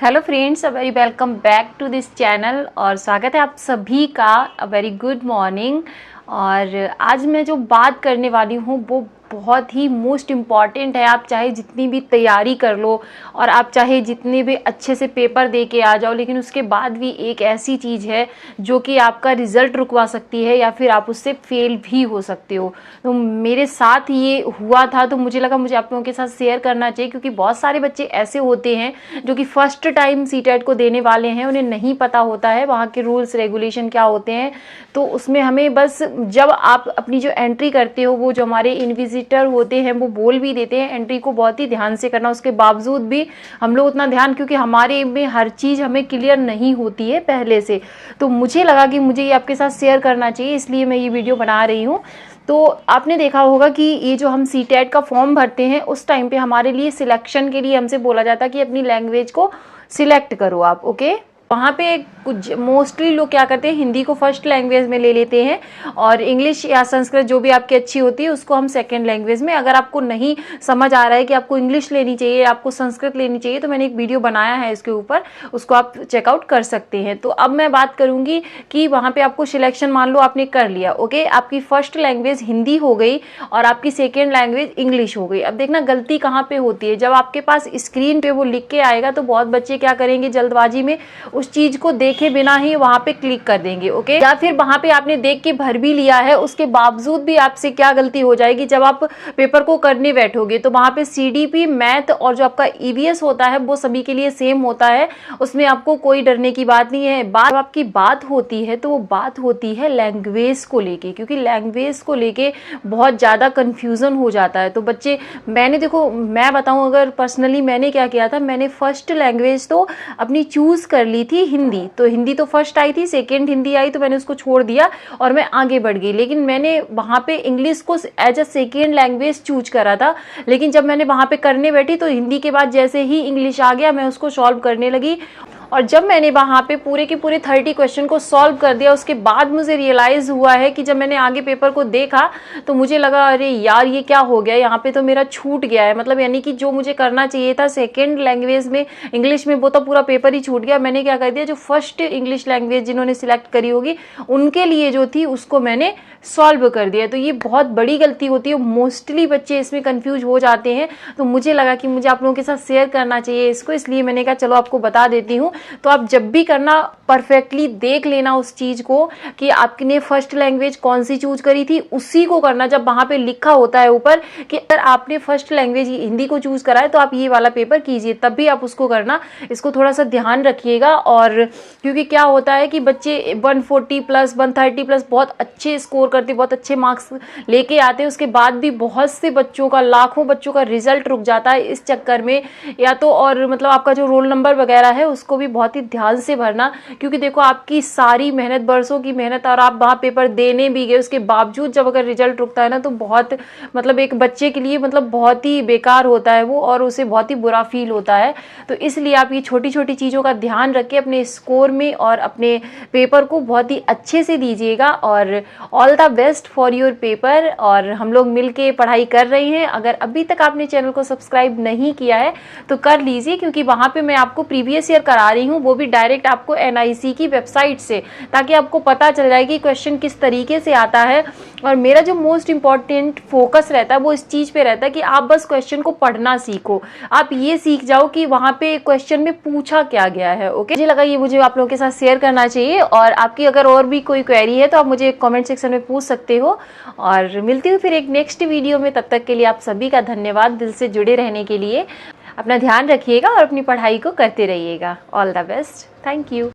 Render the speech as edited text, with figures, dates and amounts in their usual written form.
Hello friends, a very welcome back to this channel और स्वागत है आप सभी का। A very good morning. और आज मैं जो बात करने वाली हूँ वो बहुत ही मोस्ट इम्पॉर्टेंट है। आप चाहे जितनी भी तैयारी कर लो और आप चाहे जितने भी अच्छे से पेपर दे के आ जाओ, लेकिन उसके बाद भी एक ऐसी चीज़ है जो कि आपका रिज़ल्ट रुकवा सकती है या फिर आप उससे फेल भी हो सकते हो। तो मेरे साथ ये हुआ था, तो मुझे लगा मुझे आप लोगों के साथ शेयर करना चाहिए, क्योंकि बहुत सारे बच्चे ऐसे होते हैं जो कि फर्स्ट टाइम सीटेट को देने वाले हैं, उन्हें नहीं पता होता है वहाँ के रूल्स रेगुलेशन क्या होते हैं। तो उसमें हमें बस जब आप अपनी जो एंट्री करते हो, वो जो हमारे इनविजिटर होते हैं वो बोल भी देते हैं एंट्री को बहुत ही ध्यान से करना। उसके बावजूद भी हम लोग उतना ध्यान, क्योंकि हमारे में हर चीज़ हमें क्लियर नहीं होती है पहले से, तो मुझे लगा कि मुझे ये आपके साथ शेयर करना चाहिए, इसलिए मैं ये वीडियो बना रही हूँ। तो आपने देखा होगा कि ये जो हम सीटेट का फॉर्म भरते हैं उस टाइम पे हमारे लिए सिलेक्शन के लिए हमसे बोला जाता है कि अपनी लैंग्वेज को सिलेक्ट करो आप। ओके, वहाँ पे कुछ मोस्टली लोग क्या करते हैं, हिंदी को फर्स्ट लैंग्वेज में ले लेते हैं और इंग्लिश या संस्कृत जो भी आपकी अच्छी होती है उसको हम सेकंड लैंग्वेज में। अगर आपको नहीं समझ आ रहा है कि आपको इंग्लिश लेनी चाहिए, आपको संस्कृत लेनी चाहिए, तो मैंने एक वीडियो बनाया है इसके ऊपर, उसको आप चेकआउट कर सकते हैं। तो अब मैं बात करूंगी कि वहाँ पे आपको सिलेक्शन मान लो आपने कर लिया। ओके, आपकी फर्स्ट लैंग्वेज हिंदी हो गई और आपकी सेकेंड लैंग्वेज इंग्लिश हो गई। अब देखना गलती कहाँ पे होती है, जब आपके पास स्क्रीन पे वो लिख के आएगा तो बहुत बच्चे क्या करेंगे, जल्दबाजी में उस चीज को देखे बिना ही वहां पे क्लिक कर देंगे। ओके, या फिर वहां पे आपने देख के भर भी लिया है, उसके बावजूद भी आपसे क्या गलती हो जाएगी, जब आप पेपर को करने बैठोगे तो वहां पे सीडीपी मैथ और जो आपका ईवीएस होता है वो सभी के लिए सेम होता है, उसमें आपको कोई डरने की बात नहीं है। बात आपकी बात होती है तो वो बात होती है लैंग्वेज को लेके, क्योंकि लैंग्वेज को लेके बहुत ज्यादा कंफ्यूजन हो जाता है। तो बच्चे, मैंने देखो, मैं बताऊं अगर पर्सनली मैंने क्या किया था, मैंने फर्स्ट लैंग्वेज तो अपनी चूज कर ली थी हिंदी। तो हिंदी तो फर्स्ट आई थी, सेकंड हिंदी आई तो मैंने उसको छोड़ दिया और मैं आगे बढ़ गई। लेकिन मैंने वहां पे इंग्लिश को as a second language choose करा था, लेकिन जब मैंने वहां पे करने बैठी तो हिंदी के बाद जैसे ही इंग्लिश आ गया मैं उसको सॉल्व करने लगी। और जब मैंने वहाँ पे पूरे के पूरे 30 क्वेश्चन को सॉल्व कर दिया, उसके बाद मुझे रियलाइज हुआ है कि जब मैंने आगे पेपर को देखा तो मुझे लगा अरे यार ये क्या हो गया, यहाँ पे तो मेरा छूट गया है। मतलब यानी कि जो मुझे करना चाहिए था सेकेंड लैंग्वेज में इंग्लिश में, वो तो पूरा पेपर ही छूट गया। मैंने क्या कर दिया, जो फर्स्ट इंग्लिश लैंग्वेज जिन्होंने सिलेक्ट करी होगी उनके लिए जो थी उसको मैंने सॉल्व कर दिया। तो ये बहुत बड़ी गलती होती है, मोस्टली बच्चे इसमें कंफ्यूज हो जाते हैं। तो मुझे लगा कि मुझे आप लोगों के साथ शेयर करना चाहिए इसको, इसलिए मैंने कहा चलो आपको बता देती हूँ। तो आप जब भी करना परफेक्टली देख लेना उस चीज को कि आपने फर्स्ट लैंग्वेज कौन सी चूज करी थी, उसी को करना। जब वहां पे लिखा होता है ऊपर कि अगर आपने फर्स्ट लैंग्वेज हिंदी को चूज करा है तो आप ये वाला पेपर कीजिए, तब भी आप उसको करना। इसको थोड़ा सा ध्यान रखिएगा। और क्योंकि क्या होता है कि बच्चे 140 प्लस 130 प्लस बहुत अच्छे स्कोर करते, बहुत अच्छे मार्क्स लेके आते हैं, उसके बाद भी बहुत से बच्चों का, लाखों बच्चों का रिजल्ट रुक जाता है इस चक्कर में। या तो और मतलब आपका जो रोल नंबर वगैरह है उसको भी बहुत ही ध्यान से भरना, क्योंकि देखो आपकी सारी मेहनत, बरसों की मेहनत, और आप वहाँ पेपर देने भी गए, उसके बावजूद जब अगर रिजल्ट रुकता है ना तो बहुत मतलब एक बच्चे के लिए मतलब बहुत ही बेकार होता है वो, और उसे बहुत ही बुरा फील होता है। तो इसलिए आप ये छोटी छोटी चीज़ों का ध्यान रख के अपने स्कोर में और अपने पेपर को बहुत ही अच्छे से दीजिएगा। और all the best for your paper. और हम लोग मिलके पढ़ाई कर रहे हैं। अगर अभी तक आपने चैनल को सब्सक्राइब नहीं किया है तो कर लीजिए, क्योंकि वहाँ पे मैं आपको प्रीवियस ईयर करा रही हूँ, वो भी डायरेक्ट आपको एनआईसी की वेबसाइट से, ताकि आपको पता चल जाए कि क्वेश्चन किस तरीके से आता है। और मेरा जो मोस्ट इंपॉर्टेंट फोकस रहता है वो इस चीज पे रहता है कि आप बस क्वेश्चन को पढ़ना सीखो, आप ये सीख जाओ कि वहां पे क्वेश्चन में पूछा क्या गया है। ओके, मुझे लगा ये मुझे आप लोगों के साथ शेयर करना चाहिए। और आपकी अगर और भी कोई क्वेरी है तो आप मुझे कमेंट सेक्शन में पूछ सकते हो। और मिलती हूँ फिर एक नेक्स्ट वीडियो में, तब तक के लिए आप सभी का धन्यवाद दिल से जुड़े रहने के लिए। अपना ध्यान रखिएगा और अपनी पढ़ाई को करते रहिएगा। All the best, thank you.